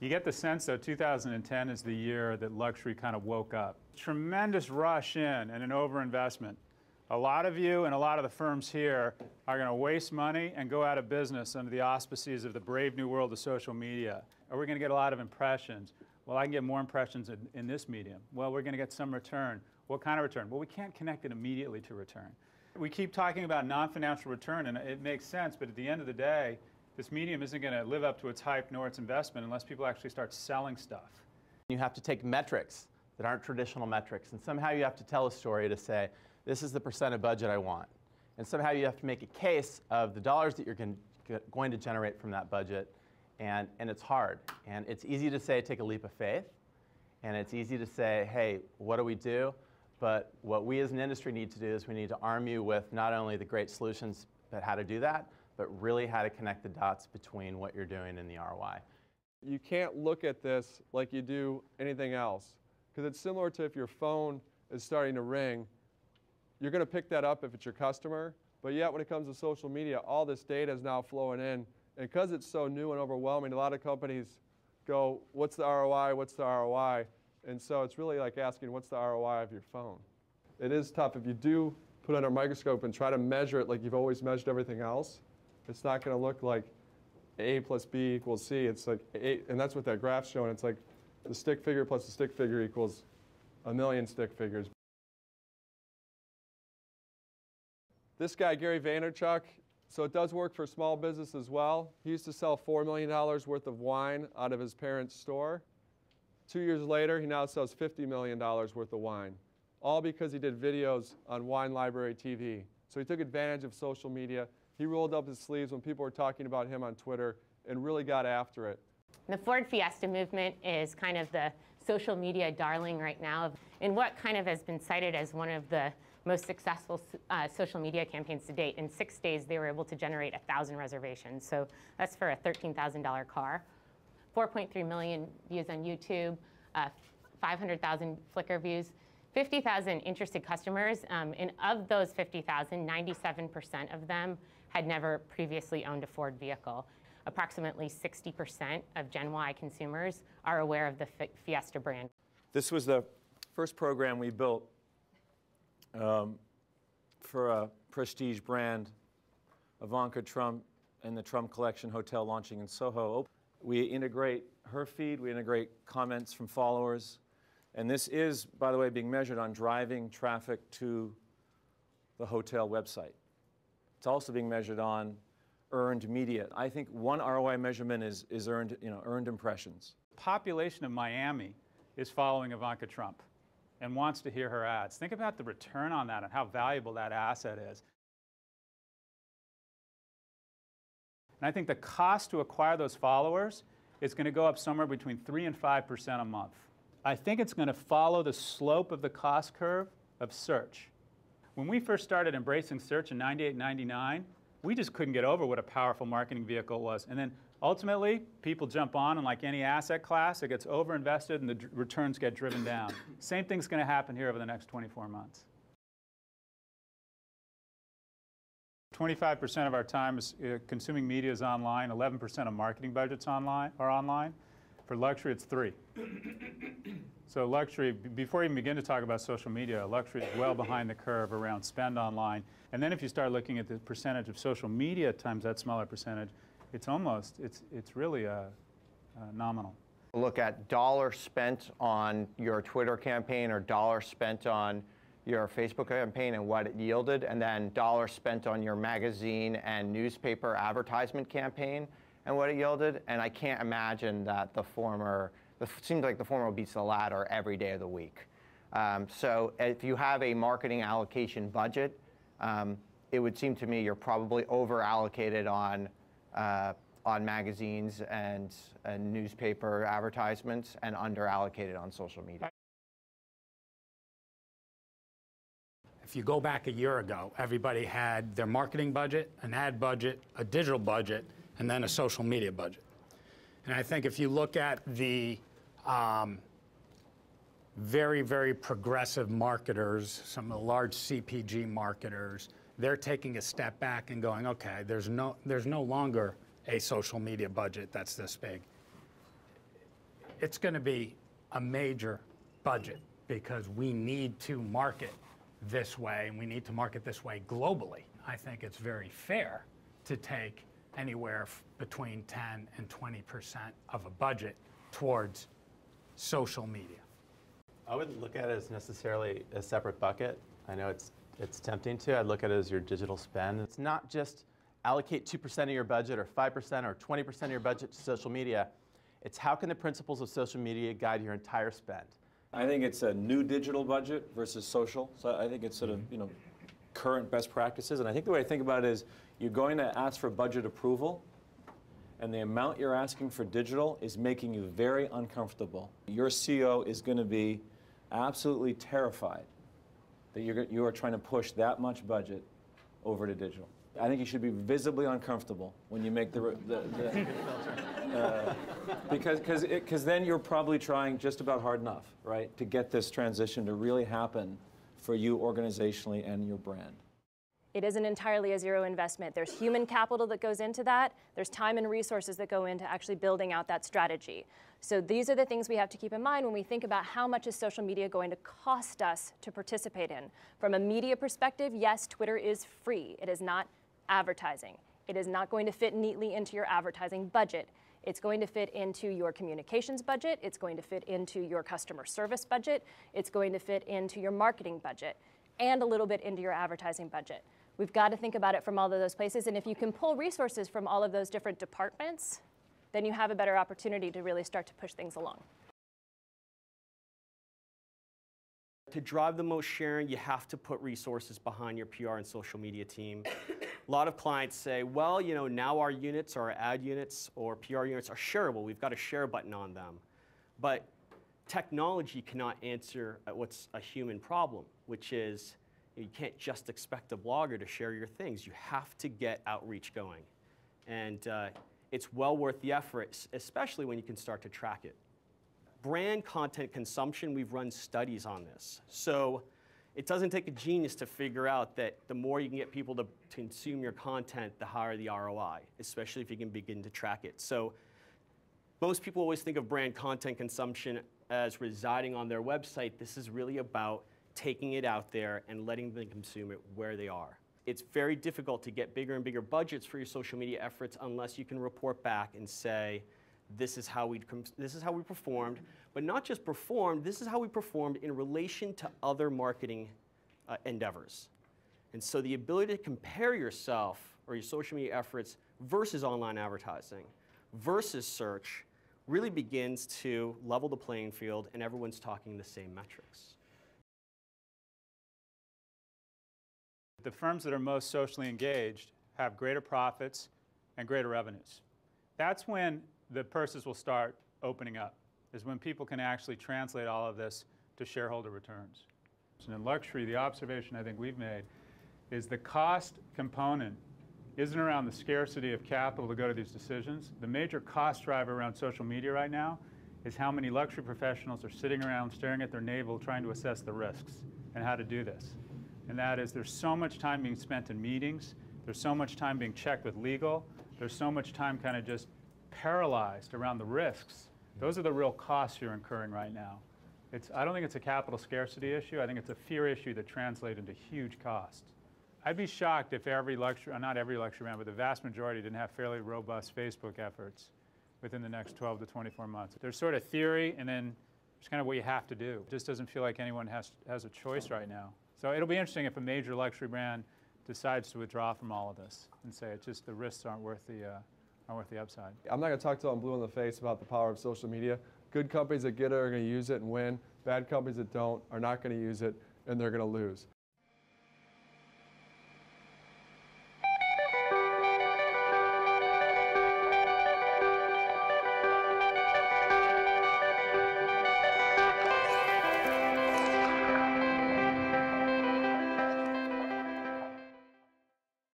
You get the sense, though, 2010 is the year that luxury kind of woke up. Tremendous rush in and an overinvestment. A lot of you and a lot of the firms here are going to waste money and go out of business under the auspices of the brave new world of social media. Are we going to get a lot of impressions? Well, I can get more impressions in this medium. Well, we're going to get some return. What kind of return? Well, we can't connect it immediately to return. We keep talking about non-financial return, and it makes sense, but at the end of the day, this medium isn't going to live up to its hype nor its investment unless people actually start selling stuff. You have to take metrics that aren't traditional metrics, and somehow you have to tell a story to say, this is the percent of budget I want. And somehow you have to make a case of the dollars that you're going to generate from that budget, and it's hard. And it's easy to say, take a leap of faith, and it's easy to say, hey, what do we do? But what we as an industry need to do is we need to arm you with not only the great solutions but how to do that, but really how to connect the dots between what you're doing and the ROI. You can't look at this like you do anything else, because it's similar to if your phone is starting to ring, you're going to pick that up if it's your customer, but yet when it comes to social media, all this data is now flowing in, and because it's so new and overwhelming, a lot of companies go, what's the ROI, what's the ROI? And so it's really like asking, what's the ROI of your phone? It is tough. If you do put it under a microscope and try to measure it like you've always measured everything else, it's not going to look like A plus B equals C. It's like A, and that's what that graph's showing. It's like the stick figure plus the stick figure equals 1,000,000 stick figures. This guy, Gary Vaynerchuk, so it does work for small business as well. He used to sell $4 million worth of wine out of his parents' store. 2 years later, he now sells $50 million worth of wine, all because he did videos on Wine Library TV. So he took advantage of social media. He rolled up his sleeves when people were talking about him on Twitter and really got after it. The Ford Fiesta movement is kind of the social media darling right now, and what kind of has been cited as one of the most successful social media campaigns to date. In 6 days, they were able to generate 1,000 reservations. So that's for a $13,000 car. 4.3 million views on YouTube, 500,000 Flickr views, 50,000 interested customers. And of those 50,000, 97% of them had never previously owned a Ford vehicle. Approximately 60% of Gen Y consumers are aware of the Fiesta brand. This was the first program we built for a prestige brand, Ivanka Trump and the Trump Collection Hotel launching in Soho. We integrate her feed, we integrate comments from followers, and this is, by the way, being measured on driving traffic to the hotel website. It's also being measured on earned media. I think one ROI measurement is earned, earned impressions. The population of Miami is following Ivanka Trump and wants to hear her ads. Think about the return on that and how valuable that asset is. And I think the cost to acquire those followers is going to go up somewhere between 3% and 5% a month. I think it's going to follow the slope of the cost curve of search. When we first started embracing search in 98, 99, we just couldn't get over what a powerful marketing vehicle it was. And then ultimately, people jump on, and like any asset class, it gets overinvested and the returns get driven down. Same thing's going to happen here over the next 24 months. 25% of our time is consuming media is online. 11% of marketing budgets are online. For luxury, it's 3%. So luxury, before you even begin to talk about social media, luxury is well behind the curve around spend online. And then if you start looking at the percentage of social media times that smaller percentage, it's really nominal. Look at dollars spent on your Twitter campaign or dollars spent on your Facebook campaign and what it yielded, and then dollars spent on your magazine and newspaper advertisement campaign and what it yielded. And I can't imagine that it seems like the former beats the latter every day of the week. So if you have a marketing allocation budget, it would seem to me you're probably over allocated on magazines and newspaper advertisements and under allocated on social media. If you go back a year ago, everybody had their marketing budget, an ad budget, a digital budget, and then a social media budget. And I think if you look at the very, very progressive marketers, some of the large CPG marketers, they're taking a step back and going, okay, there's no longer a social media budget that's this big. it's going to be a major budget because we need to market this way, and we need to market this way globally. I think it's very fair to take anywhere between 10 and 20% of a budget towards social media. I wouldn't look at it as necessarily a separate bucket. I know it's tempting to. I'd look at it as your digital spend. It's not just allocate 2% of your budget or 5% or 20% of your budget to social media. It's how can the principles of social media guide your entire spend? I think it's a new digital budget versus social. So I think it's sort of, current best practices. And I think the way I think about it is you're going to ask for budget approval, and the amount you're asking for digital is making you very uncomfortable. Your CEO is going to be absolutely terrified that you are trying to push that much budget over to digital. I think you should be visibly uncomfortable when you make because then you're probably trying just about hard enough, right, to get this transition to really happen for you organizationally and your brand. It isn't entirely a zero investment. There's human capital that goes into that. There's time and resources that go into actually building out that strategy. So these are the things we have to keep in mind when we think about how much is social media going to cost us to participate in. From a media perspective, yes, Twitter is free. It is not advertising. It is not going to fit neatly into your advertising budget. It's going to fit into your communications budget. It's going to fit into your customer service budget. It's going to fit into your marketing budget and a little bit into your advertising budget. We've got to think about it from all of those places. And if you can pull resources from all of those different departments, then you have a better opportunity to really start to push things along. To drive the most sharing, you have to put resources behind your PR and social media team. A lot of clients say, well, now our units, our ad units or PR units are shareable. We've got a share button on them. But technology cannot answer what's a human problem, which is you can't just expect a blogger to share your things. You have to get outreach going. And it's well worth the effort, especially when you can start to track it. Brand content consumption, we've run studies on this. So it doesn't take a genius to figure out that the more you can get people to consume your content, the higher the ROI, especially if you can begin to track it. So most people always think of brand content consumption as residing on their website. This is really about taking it out there and letting them consume it where they are. It's very difficult to get bigger and bigger budgets for your social media efforts unless you can report back and say, this is how we performed, but not just performed, this is how we performed in relation to other marketing endeavors. And so the ability to compare yourself or your social media efforts versus online advertising versus search really begins to level the playing field and everyone's talking the same metrics. The firms that are most socially engaged have greater profits and greater revenues. That's when the purses will start opening up, is when people can actually translate all of this to shareholder returns. And in luxury, the observation I think we've made is the cost component isn't around the scarcity of capital to go to these decisions. The major cost driver around social media right now is how many luxury professionals are sitting around staring at their navel trying to assess the risks and how to do this. And that is there's so much time being spent in meetings, there's so much time being checked with legal, there's so much time kind of just paralyzed around the risks. Those are the real costs you're incurring right now. I don't think it's a capital scarcity issue. I think it's a fear issue that translates into huge costs. I'd be shocked if every luxury, not every luxury brand, but the vast majority didn't have fairly robust Facebook efforts within the next 12 to 24 months. There's sort of theory, and then it's kind of what you have to do. It just doesn't feel like anyone has a choice right now. So it'll be interesting if a major luxury brand decides to withdraw from all of this and say it's just the risks aren't worth the upside. I'm not going to talk till I'm blue in the face about the power of social media. Good companies that get it are going to use it and win. Bad companies that don't are not going to use it, and they're going to lose.